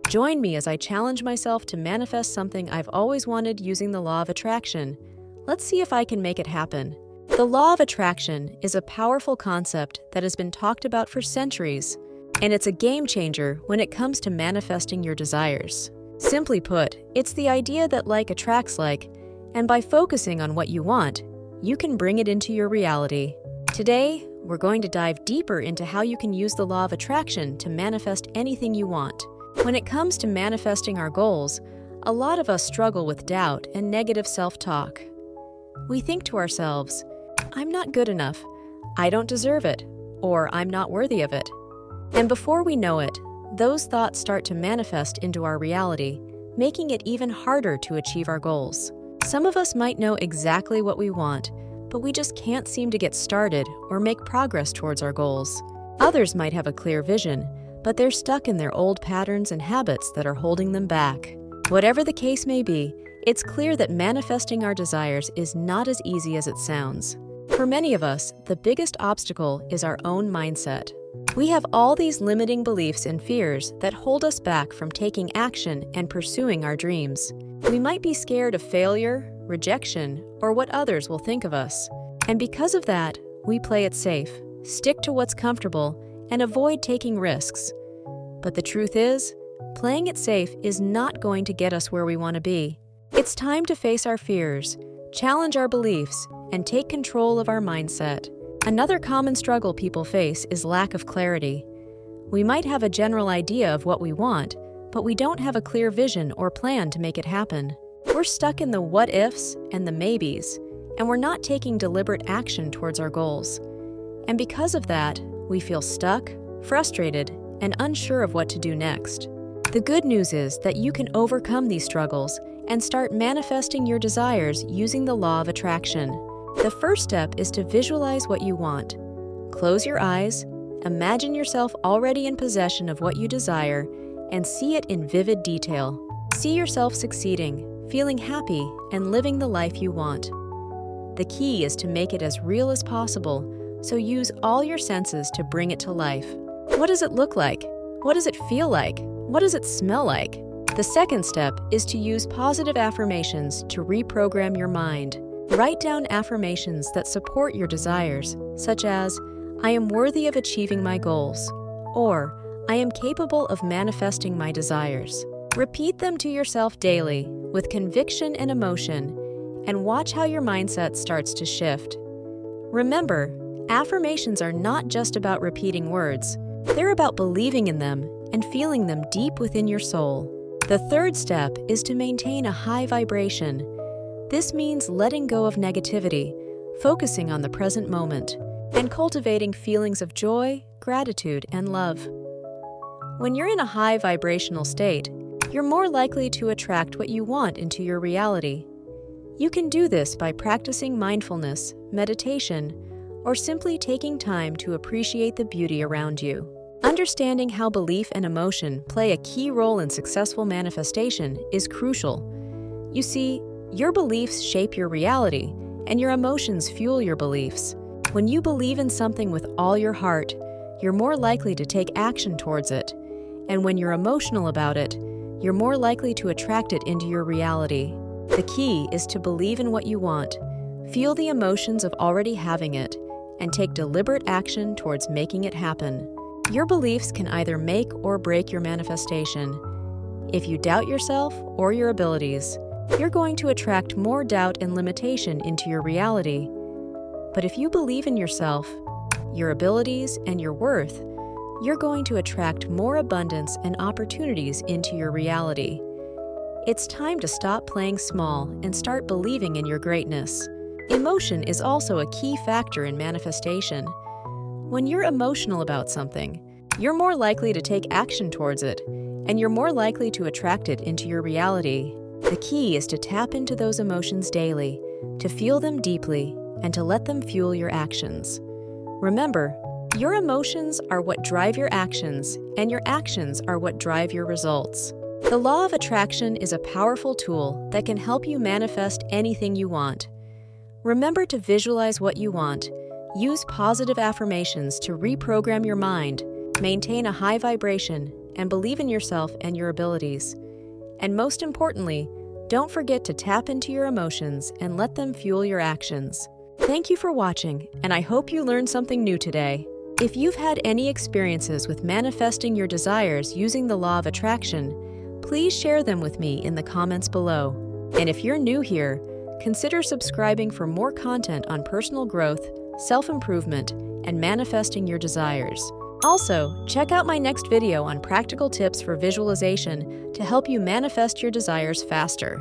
Join me as I challenge myself to manifest something I've always wanted using the law of attraction. Let's see if I can make it happen. The law of attraction is a powerful concept that has been talked about for centuries, and it's a game changer when it comes to manifesting your desires. Simply put, it's the idea that like attracts like, and by focusing on what you want, you can bring it into your reality. Today, we're going to dive deeper into how you can use the law of attraction to manifest anything you want. When it comes to manifesting our goals, a lot of us struggle with doubt and negative self-talk. We think to ourselves, I'm not good enough, I don't deserve it, or I'm not worthy of it. And before we know it, those thoughts start to manifest into our reality, making it even harder to achieve our goals. Some of us might know exactly what we want, but we just can't seem to get started or make progress towards our goals. Others might have a clear vision, but they're stuck in their old patterns and habits that are holding them back. Whatever the case may be, it's clear that manifesting our desires is not as easy as it sounds. For many of us, the biggest obstacle is our own mindset. We have all these limiting beliefs and fears that hold us back from taking action and pursuing our dreams. We might be scared of failure, rejection, or what others will think of us. And because of that, we play it safe, stick to what's comfortable, and avoid taking risks. But the truth is, playing it safe is not going to get us where we want to be. It's time to face our fears, challenge our beliefs, and take control of our mindset. Another common struggle people face is lack of clarity. We might have a general idea of what we want, but we don't have a clear vision or plan to make it happen. We're stuck in the what-ifs and the maybes, and we're not taking deliberate action towards our goals. And because of that, we feel stuck, frustrated, and unsure of what to do next. The good news is that you can overcome these struggles and start manifesting your desires using the law of attraction. The first step is to visualize what you want. Close your eyes, imagine yourself already in possession of what you desire, and see it in vivid detail. See yourself succeeding, feeling happy, and living the life you want. The key is to make it as real as possible, so use all your senses to bring it to life. What does it look like? What does it feel like? What does it smell like? The second step is to use positive affirmations to reprogram your mind. Write down affirmations that support your desires, such as, I am worthy of achieving my goals, or I am capable of manifesting my desires. Repeat them to yourself daily with conviction and emotion, and watch how your mindset starts to shift. Remember, affirmations are not just about repeating words. They're about believing in them and feeling them deep within your soul. The third step is to maintain a high vibration. This means letting go of negativity, focusing on the present moment, and cultivating feelings of joy, gratitude, and love. When you're in a high vibrational state, you're more likely to attract what you want into your reality. You can do this by practicing mindfulness, meditation, or simply taking time to appreciate the beauty around you. Understanding how belief and emotion play a key role in successful manifestation is crucial. You see, your beliefs shape your reality, and your emotions fuel your beliefs. When you believe in something with all your heart, you're more likely to take action towards it. And when you're emotional about it, you're more likely to attract it into your reality. The key is to believe in what you want, feel the emotions of already having it, and take deliberate action towards making it happen. Your beliefs can either make or break your manifestation. If you doubt yourself or your abilities, you're going to attract more doubt and limitation into your reality. But if you believe in yourself, your abilities, and your worth, you're going to attract more abundance and opportunities into your reality. It's time to stop playing small and start believing in your greatness. Emotion is also a key factor in manifestation. When you're emotional about something, you're more likely to take action towards it, and you're more likely to attract it into your reality. The key is to tap into those emotions daily, to feel them deeply, and to let them fuel your actions. Remember, your emotions are what drive your actions, and your actions are what drive your results. The law of attraction is a powerful tool that can help you manifest anything you want. Remember to visualize what you want, use positive affirmations to reprogram your mind, maintain a high vibration, and believe in yourself and your abilities. And most importantly, don't forget to tap into your emotions and let them fuel your actions. Thank you for watching, and I hope you learned something new today. If you've had any experiences with manifesting your desires using the law of attraction, please share them with me in the comments below. And if you're new here, consider subscribing for more content on personal growth, self-improvement, and manifesting your desires. Also, check out my next video on practical tips for visualization to help you manifest your desires faster.